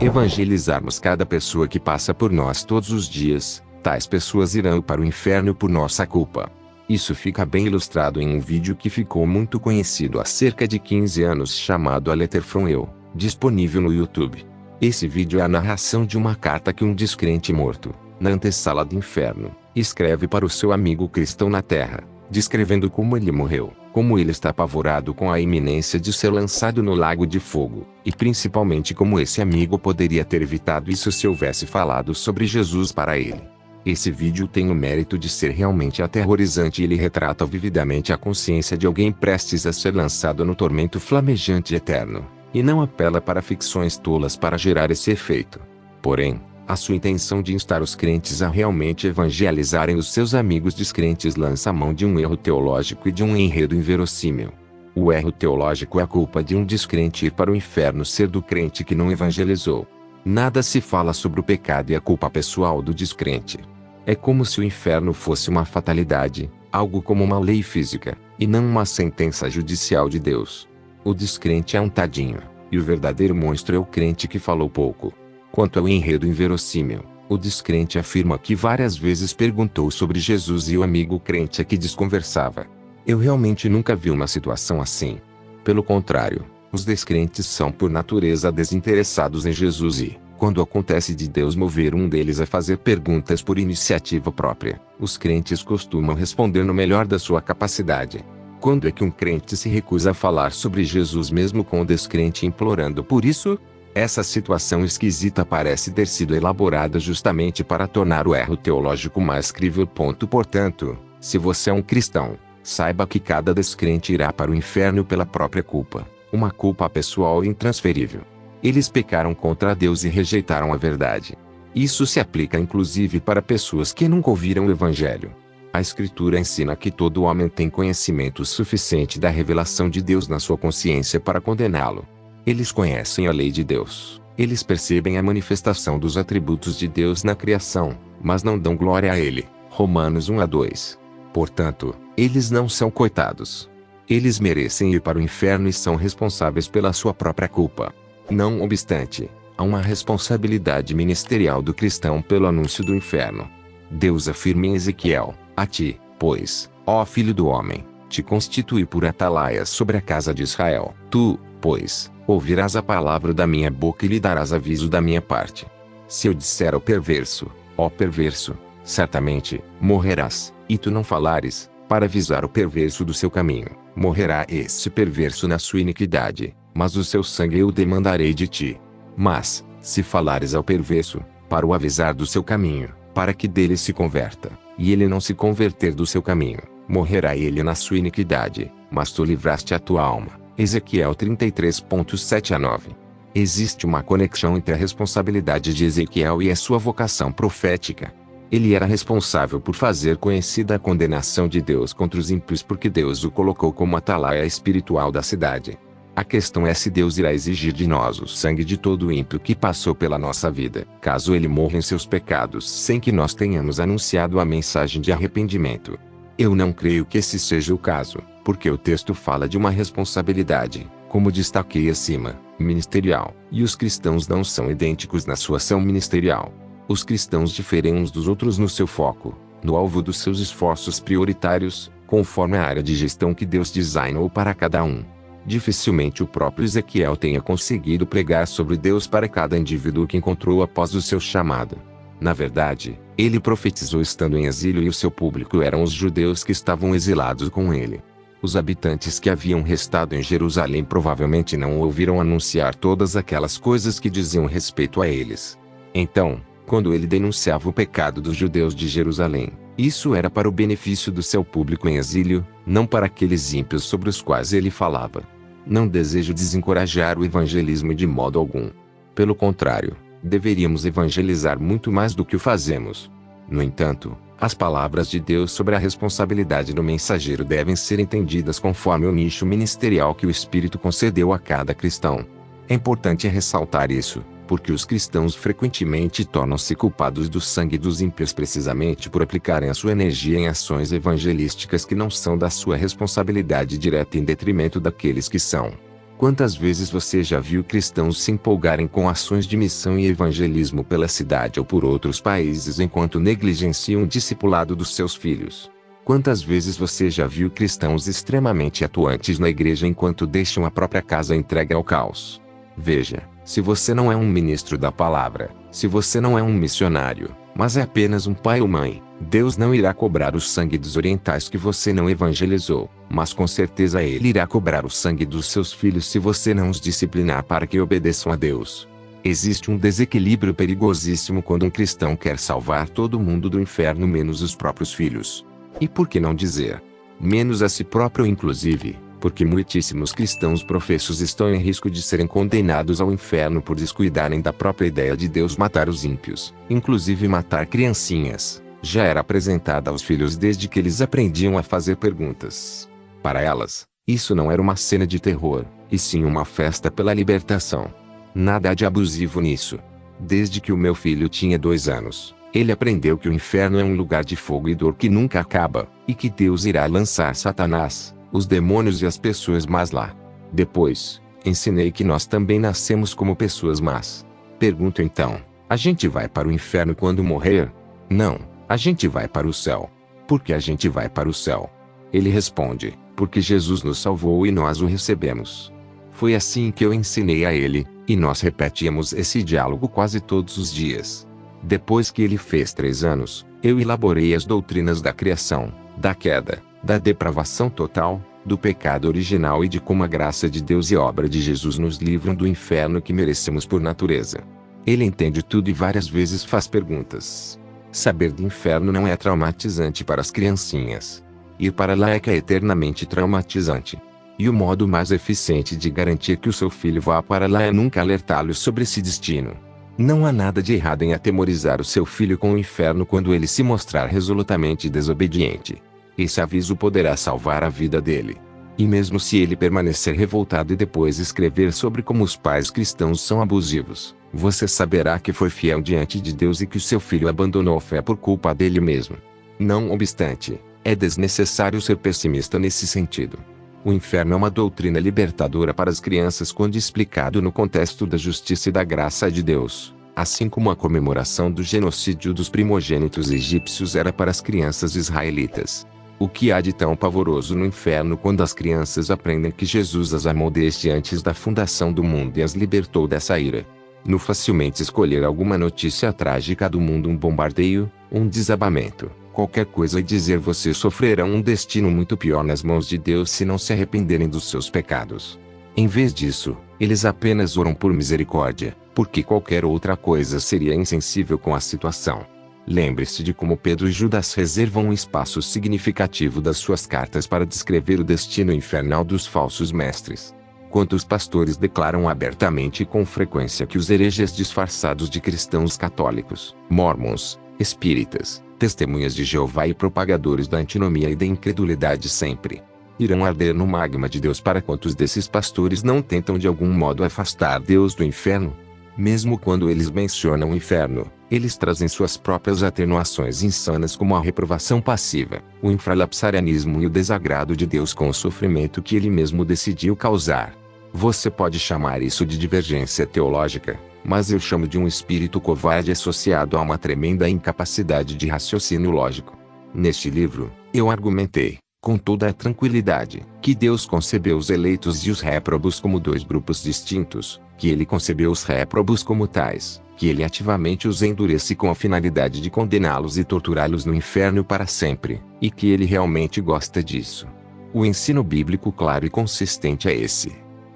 evangelizarmos cada pessoa que passa por nós todos os dias, tais pessoas irão para o inferno por nossa culpa. Isso fica bem ilustrado em um vídeo que ficou muito conhecido há cerca de 15 anos chamado A Letter from Hell, disponível no YouTube. Esse vídeo é a narração de uma carta que um descrente morto, na antessala do inferno, escreve para o seu amigo cristão na terra, descrevendo como ele morreu, como ele está apavorado com a iminência de ser lançado no lago de fogo, e principalmente como esse amigo poderia ter evitado isso se houvesse falado sobre Jesus para ele. Esse vídeo tem o mérito de ser realmente aterrorizante e ele retrata vividamente a consciência de alguém prestes a ser lançado no tormento flamejante eterno, e não apela para ficções tolas para gerar esse efeito. Porém, a sua intenção de instar os crentes a realmente evangelizarem os seus amigos descrentes lança mão de um erro teológico e de um enredo inverossímil. O erro teológico é a culpa de um descrente ir para o inferno ser do crente que não evangelizou. Nada se fala sobre o pecado e a culpa pessoal do descrente. É como se o inferno fosse uma fatalidade, algo como uma lei física, e não uma sentença judicial de Deus. O descrente é um tadinho, e o verdadeiro monstro é o crente que falou pouco. Quanto ao enredo inverossímil, o descrente afirma que várias vezes perguntou sobre Jesus e o amigo crente a que desconversava. Eu realmente nunca vi uma situação assim. Pelo contrário, os descrentes são por natureza desinteressados em Jesus e, quando acontece de Deus mover um deles a fazer perguntas por iniciativa própria, os crentes costumam responder no melhor da sua capacidade. Quando é que um crente se recusa a falar sobre Jesus mesmo com o descrente implorando por isso? Essa situação esquisita parece ter sido elaborada justamente para tornar o erro teológico mais crível. Portanto, se você é um cristão, saiba que cada descrente irá para o inferno pela própria culpa, uma culpa pessoal e intransferível. Eles pecaram contra Deus e rejeitaram a verdade. Isso se aplica inclusive para pessoas que nunca ouviram o Evangelho. A Escritura ensina que todo homem tem conhecimento suficiente da revelação de Deus na sua consciência para condená-lo. Eles conhecem a lei de Deus, eles percebem a manifestação dos atributos de Deus na criação, mas não dão glória a Ele. Romanos 1:2. Portanto, eles não são coitados. Eles merecem ir para o inferno e são responsáveis pela sua própria culpa. Não obstante, há uma responsabilidade ministerial do cristão pelo anúncio do inferno. Deus afirma em Ezequiel: a ti, pois, ó filho do homem, te constituí por atalaia sobre a casa de Israel. Tu, pois, ouvirás a palavra da minha boca e lhe darás aviso da minha parte. Se eu disser ao perverso, ó perverso, certamente, morrerás, e tu não falares, para avisar o perverso do seu caminho, morrerá esse perverso na sua iniquidade, mas o seu sangue eu demandarei de ti. Mas, se falares ao perverso, para o avisar do seu caminho, para que dele se converta, e ele não se converter do seu caminho, morrerá ele na sua iniquidade, mas tu livraste a tua alma. Ezequiel 33:7-9. Existe uma conexão entre a responsabilidade de Ezequiel e a sua vocação profética. Ele era responsável por fazer conhecida a condenação de Deus contra os ímpios porque Deus o colocou como atalaia espiritual da cidade. A questão é se Deus irá exigir de nós o sangue de todo ímpio que passou pela nossa vida, caso ele morra em seus pecados sem que nós tenhamos anunciado a mensagem de arrependimento. Eu não creio que esse seja o caso, porque o texto fala de uma responsabilidade, como destaquei acima, ministerial, e os cristãos não são idênticos na sua ação ministerial. Os cristãos diferem uns dos outros no seu foco, no alvo dos seus esforços prioritários, conforme a área de gestão que Deus designou para cada um. Dificilmente o próprio Ezequiel tenha conseguido pregar sobre Deus para cada indivíduo que encontrou após o seu chamado. Na verdade, ele profetizou estando em exílio e o seu público eram os judeus que estavam exilados com ele. Os habitantes que haviam restado em Jerusalém provavelmente não ouviram anunciar todas aquelas coisas que diziam respeito a eles. Então, quando ele denunciava o pecado dos judeus de Jerusalém, isso era para o benefício do seu público em exílio, não para aqueles ímpios sobre os quais ele falava. Não desejo desencorajar o evangelismo de modo algum. Pelo contrário, deveríamos evangelizar muito mais do que o fazemos. No entanto, as palavras de Deus sobre a responsabilidade do mensageiro devem ser entendidas conforme o nicho ministerial que o Espírito concedeu a cada cristão. É importante ressaltar isso, porque os cristãos frequentemente tornam-se culpados do sangue dos ímpios precisamente por aplicarem a sua energia em ações evangelísticas que não são da sua responsabilidade direta em detrimento daqueles que são. Quantas vezes você já viu cristãos se empolgarem com ações de missão e evangelismo pela cidade ou por outros países enquanto negligenciam o discipulado dos seus filhos? Quantas vezes você já viu cristãos extremamente atuantes na igreja enquanto deixam a própria casa entregue ao caos? Veja, se você não é um ministro da palavra, se você não é um missionário, mas é apenas um pai ou mãe, Deus não irá cobrar o sangue dos orientais que você não evangelizou, mas com certeza Ele irá cobrar o sangue dos seus filhos se você não os disciplinar para que obedeçam a Deus. Existe um desequilíbrio perigosíssimo quando um cristão quer salvar todo mundo do inferno menos os próprios filhos. E por que não dizer, menos a si próprio inclusive, porque muitíssimos cristãos professos estão em risco de serem condenados ao inferno por descuidarem da própria ideia de Deus matar os ímpios, inclusive matar criancinhas. Já era apresentada aos filhos desde que eles aprendiam a fazer perguntas. Para elas, isso não era uma cena de terror, e sim uma festa pela libertação. Nada há de abusivo nisso. Desde que o meu filho tinha 2 anos, ele aprendeu que o inferno é um lugar de fogo e dor que nunca acaba, e que Deus irá lançar Satanás, os demônios e as pessoas más lá. Depois, ensinei que nós também nascemos como pessoas más. Pergunto então, a gente vai para o inferno quando morrer? Não. A gente vai para o céu. Por que a gente vai para o céu? Ele responde, porque Jesus nos salvou e nós o recebemos. Foi assim que eu ensinei a ele, e nós repetíamos esse diálogo quase todos os dias. Depois que ele fez 3 anos, eu elaborei as doutrinas da criação, da queda, da depravação total, do pecado original e de como a graça de Deus e obra de Jesus nos livram do inferno que merecemos por natureza. Ele entende tudo e várias vezes faz perguntas. Saber do inferno não é traumatizante para as criancinhas. Ir para lá é que é eternamente traumatizante. E o modo mais eficiente de garantir que o seu filho vá para lá é nunca alertá-lo sobre esse destino. Não há nada de errado em atemorizar o seu filho com o inferno quando ele se mostrar resolutamente desobediente. Esse aviso poderá salvar a vida dele. E mesmo se ele permanecer revoltado e depois escrever sobre como os pais cristãos são abusivos, você saberá que foi fiel diante de Deus e que o seu filho abandonou a fé por culpa dele mesmo. Não obstante, é desnecessário ser pessimista nesse sentido. O inferno é uma doutrina libertadora para as crianças quando explicado no contexto da justiça e da graça de Deus, assim como a comemoração do genocídio dos primogênitos egípcios era para as crianças israelitas. O que há de tão pavoroso no inferno quando as crianças aprendem que Jesus as amou desde antes da fundação do mundo e as libertou dessa ira? No facilmente escolher alguma notícia trágica do mundo, um bombardeio, um desabamento, qualquer coisa, e dizer você sofrerá um destino muito pior nas mãos de Deus se não se arrependerem dos seus pecados. Em vez disso, eles apenas oram por misericórdia, porque qualquer outra coisa seria insensível com a situação. Lembre-se de como Pedro e Judas reservam um espaço significativo das suas cartas para descrever o destino infernal dos falsos mestres. Quantos pastores declaram abertamente e com frequência que os hereges disfarçados de cristãos católicos, mórmons, espíritas, testemunhas de Jeová e propagadores da antinomia e da incredulidade sempre irão arder no magma de Deus? Para quantos desses pastores não tentam de algum modo afastar Deus do inferno? Mesmo quando eles mencionam o inferno, eles trazem suas próprias atenuações insanas como a reprovação passiva, o infralapsarianismo e o desagrado de Deus com o sofrimento que ele mesmo decidiu causar. Você pode chamar isso de divergência teológica, mas eu chamo de um espírito covarde associado a uma tremenda incapacidade de raciocínio lógico. Neste livro, eu argumentei, com toda a tranquilidade, que Deus concebeu os eleitos e os réprobos como 2 grupos distintos, que ele concebeu os réprobos como tais, que ele ativamente os endurece com a finalidade de condená-los e torturá-los no inferno para sempre, e que ele realmente gosta disso. O ensino bíblico claro e consistente é esse.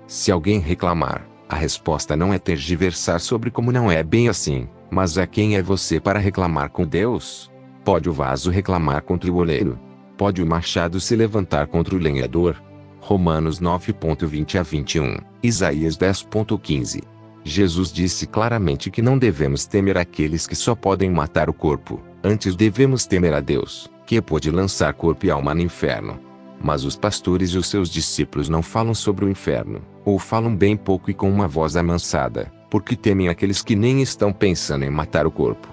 Se alguém reclamar, a resposta não é tergiversar sobre como não é bem assim, mas é quem é você para reclamar com Deus? Pode o vaso reclamar contra o oleiro? Pode o machado se levantar contra o lenhador? Romanos 9:20 a 21, Isaías 10:15. Jesus disse claramente que não devemos temer aqueles que só podem matar o corpo, antes devemos temer a Deus, que pode lançar corpo e alma no inferno. Mas os pastores e os seus discípulos não falam sobre o inferno, ou falam bem pouco e com uma voz amansada, porque temem aqueles que nem estão pensando em matar o corpo.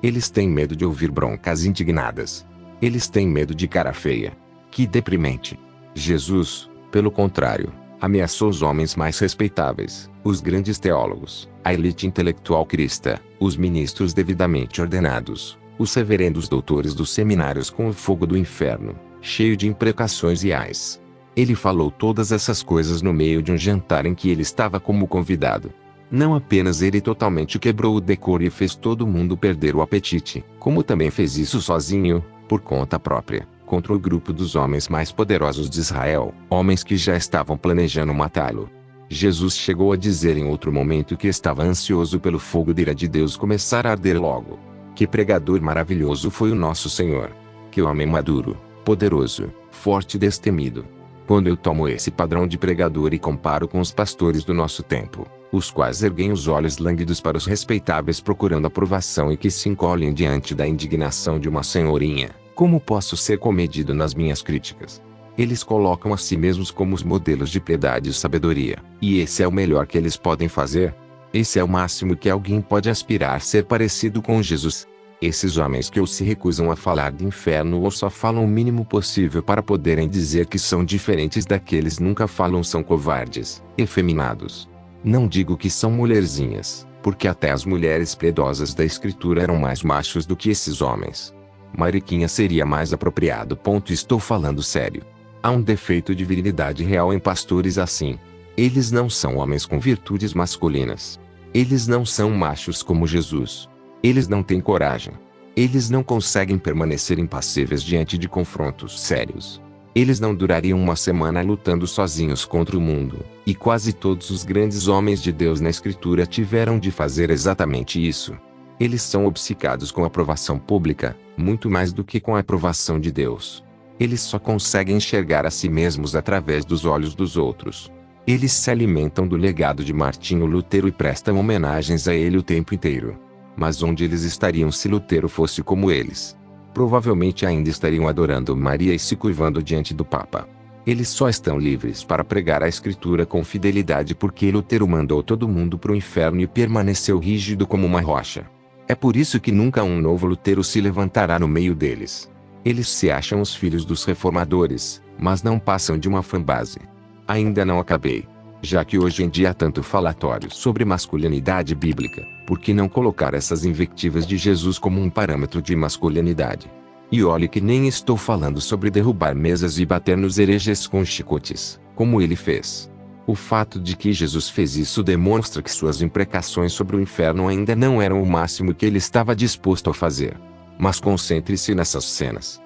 Eles têm medo de ouvir broncas indignadas. Eles têm medo de cara feia. Que deprimente. Jesus, pelo contrário, Ameaçou os homens mais respeitáveis, os grandes teólogos, a elite intelectual cristã, os ministros devidamente ordenados, os reverendos doutores dos seminários com o fogo do inferno, cheio de imprecações e ais. Ele falou todas essas coisas no meio de um jantar em que ele estava como convidado. Não apenas ele totalmente quebrou o decoro e fez todo mundo perder o apetite, como também fez isso sozinho, por conta própria, contra o grupo dos homens mais poderosos de Israel, homens que já estavam planejando matá-lo. Jesus chegou a dizer em outro momento que estava ansioso pelo fogo da ira de Deus começar a arder logo. Que pregador maravilhoso foi o nosso Senhor! Que homem maduro, poderoso, forte e destemido! Quando eu tomo esse padrão de pregador e comparo com os pastores do nosso tempo, os quais erguem os olhos lânguidos para os respeitáveis procurando aprovação e que se encolhem diante da indignação de uma senhorinha, como posso ser comedido nas minhas críticas? Eles colocam a si mesmos como os modelos de piedade e sabedoria, e esse é o melhor que eles podem fazer? Esse é o máximo que alguém pode aspirar ser parecido com Jesus? Esses homens que ou se recusam a falar de inferno ou só falam o mínimo possível para poderem dizer que são diferentes daqueles nunca falam são covardes, efeminados. Não digo que são mulherzinhas, porque até as mulheres piedosas da escritura eram mais machos do que esses homens. Mariquinha seria mais apropriado. Estou falando sério. Há um defeito de virilidade real em pastores assim. Eles não são homens com virtudes masculinas. Eles não são machos como Jesus. Eles não têm coragem. Eles não conseguem permanecer impassíveis diante de confrontos sérios. Eles não durariam uma semana lutando sozinhos contra o mundo, e quase todos os grandes homens de Deus na Escritura tiveram de fazer exatamente isso. Eles são obcecados com a aprovação pública, muito mais do que com a aprovação de Deus. Eles só conseguem enxergar a si mesmos através dos olhos dos outros. Eles se alimentam do legado de Martinho Lutero e prestam homenagens a ele o tempo inteiro. Mas onde eles estariam se Lutero fosse como eles? Provavelmente ainda estariam adorando Maria e se curvando diante do Papa. Eles só estão livres para pregar a Escritura com fidelidade porque Lutero mandou todo mundo para o inferno e permaneceu rígido como uma rocha. É por isso que nunca um novo Lutero se levantará no meio deles. Eles se acham os filhos dos reformadores, mas não passam de uma fanbase. Ainda não acabei. Já que hoje em dia há tanto falatório sobre masculinidade bíblica, por que não colocar essas invectivas de Jesus como um parâmetro de masculinidade? E olhe que nem estou falando sobre derrubar mesas e bater nos hereges com chicotes, como ele fez. O fato de que Jesus fez isso demonstra que suas imprecações sobre o inferno ainda não eram o máximo que ele estava disposto a fazer. Mas concentre-se nessas cenas.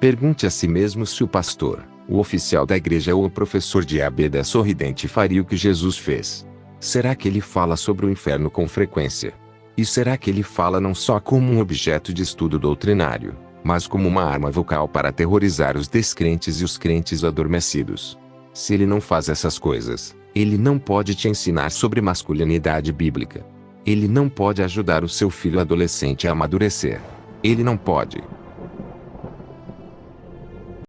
Pergunte a si mesmo se o pastor, o oficial da igreja ou o professor de ABD sorridente faria o que Jesus fez. Será que ele fala sobre o inferno com frequência? E será que ele fala não só como um objeto de estudo doutrinário, mas como uma arma vocal para aterrorizar os descrentes e os crentes adormecidos? Se ele não faz essas coisas, ele não pode te ensinar sobre masculinidade bíblica. Ele não pode ajudar o seu filho adolescente a amadurecer. Ele não pode.